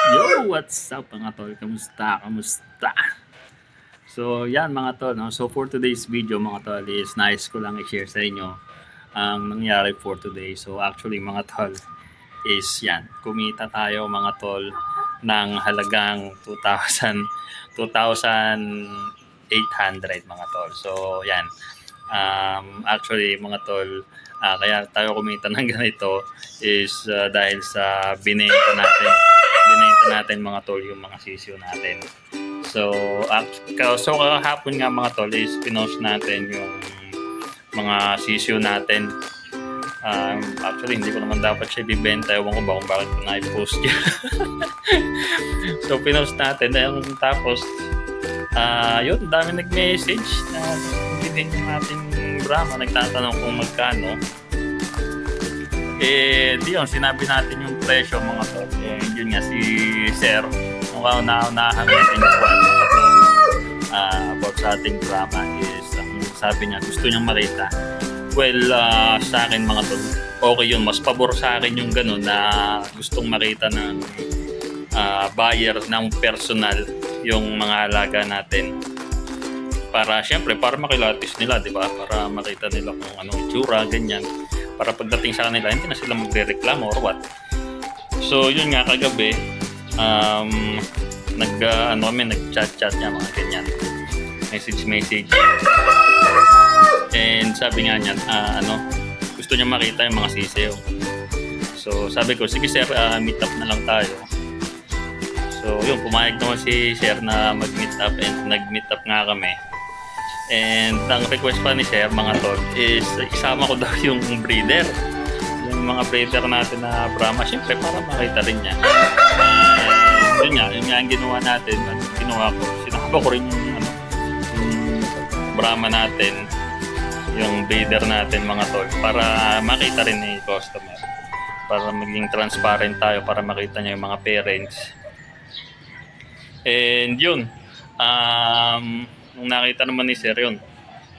Yo, what's up mga tol? Kamusta? Kamusta? So, yan mga tol. No? So, for today's video mga tol is nice ko lang i-share sa inyo ang nangyari for today. So, actually mga tol is yan. Kumita tayo mga tol ng halagang 2,800 mga tol. So, yan. Actually mga tol, kaya tayo kumita ng ganito is dahil sa binenta natin mga tol yung mga sisiyo natin. So kahapon nga mga tol is pinost natin yung mga sisiyo natin. Actually hindi ko naman dapat siya ibibenta, ewan ko ba kung bakit ko na-post yan. So pinost natin tapos yun, dami nag-message na bilhin yung ating Brahma, nagtatanong kung magkano. Di yun, sinabi natin yung presyo mga tol. Yun nga, si Sir, nung kaunahan natin yung mga tol, about sa ating Brahma is, sabi niya, gusto niyang makita. Well, sa akin mga tol, okay yun. Mas pabor sa akin yung gano'n na gustong makita ng buyer ng personal yung mga alaga natin. Para syempre, para makilatis nila, di ba? Para makita nila kung anong itsura, ganyan. Para pagdating sa kanila, hindi na sila magre-reklamo or what. So, yun nga, kagabi, nag-chat-chat niya, mga ganyan. Message. And sabi nga niya, gusto niya makita yung mga sisiyo. So, sabi ko, sige sir, meet up na lang tayo. So, yun, pumayag naman si Sir na mag-meet up and nag-meet up nga kami. And ang request pa ni Sir, mga tol, is isama ko daw yung breeder. Yung mga breeder natin na Brahma, syempre para makita rin niya. Yun nga ang ginawa natin, sinama ko rin yung Brahma natin, yung breeder natin mga tol, para makita rin ni customer. Para maging transparent tayo, para makita niya yung mga parents. And yun, nung nakita naman ni Sir yun,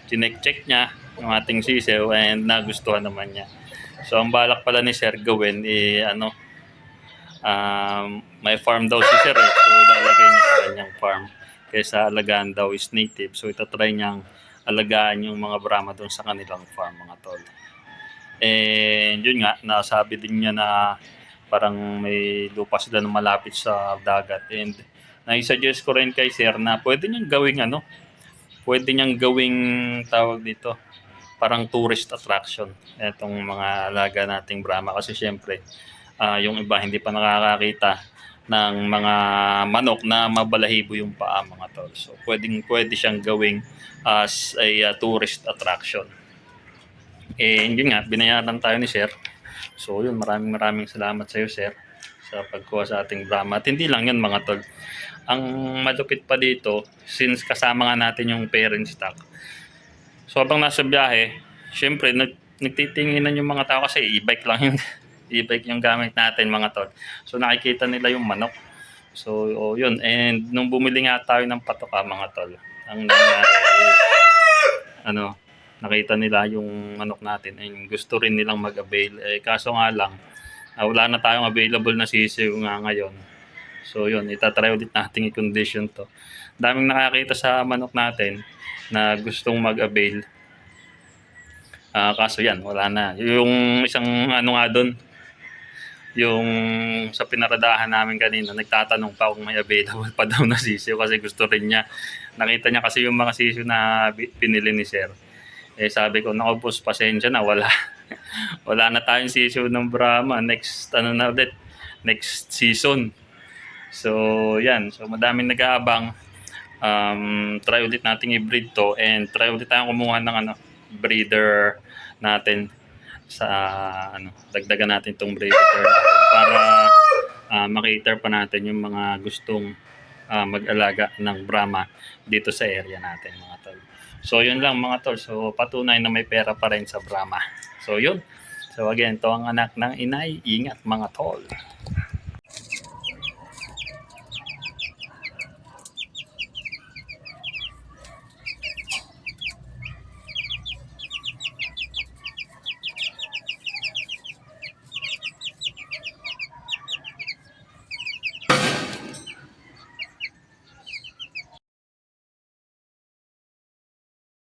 chinek-check niya yung ating sisew and nagustuhan naman niya. So ang balak pala ni Sir gawin, may farm daw si Sir so ilalagay niya sa kanyang farm. Kaysa alagaan daw is native, so itatry niyang alagaan yung mga Brahma doon sa kanilang farm mga tol. And yun nga, nasabi din niya na parang may lupa sila na malapit sa dagat, and naisuggest ko rin kay Sir na pwede niyang gawing tawag dito, parang tourist attraction itong mga alaga nating Brahma, kasi syempre yung iba hindi pa nakakakita ng mga manok na mabalahibo yung paa mga tol. So pwede siyang gawing as a tourist attraction. And yun nga, binayaran tayo ni Sir. So yun, maraming salamat sa iyo Sir sa pagkuha sa ating Brahma. At hindi lang yan mga tol, ang malupit pa dito, since kasama nga natin yung parent stock, so habang nasa biyahe, syempre nagtitinginan yung mga tao kasi e-bike lang yung e-bike yung gamit natin mga tol. So nakikita nila yung manok. So yun, and nung bumili nga tayo ng patoka mga tol, ang nangyari nakita nila yung manok natin and gusto rin nilang mag-avail. Kaso nga lang, wala na tayong available na sisiyo nga ngayon. So yun, itatry ulit natin i-condition to. Daming nakakita sa manok natin na gustong mag-avail. Kaso yan, wala na. Yung isang nga doon, yung sa pinaradahan namin kanina, nagtatanong pa kung may available pa daw na sisiyo kasi gusto rin niya. Nakita niya kasi yung mga sisiyo na pinili ni Sir. Sabi ko, naku boss, pasensya na, wala. Wala na tayong sisiyo ng Brahma. Next season. So yan, so madaming nag-aabang. Try ulit nating i-breed to and try ulit tayong kumuha ng breeder natin sa dagdagan natin tong breeder natin para makater pa natin yung mga gustong mag-alaga ng Brahma dito sa area natin mga tol. So yun lang mga tol, so patunay na may pera pa rin sa Brahma. So yun, so again, to ang anak ng inay, ingat mga tol.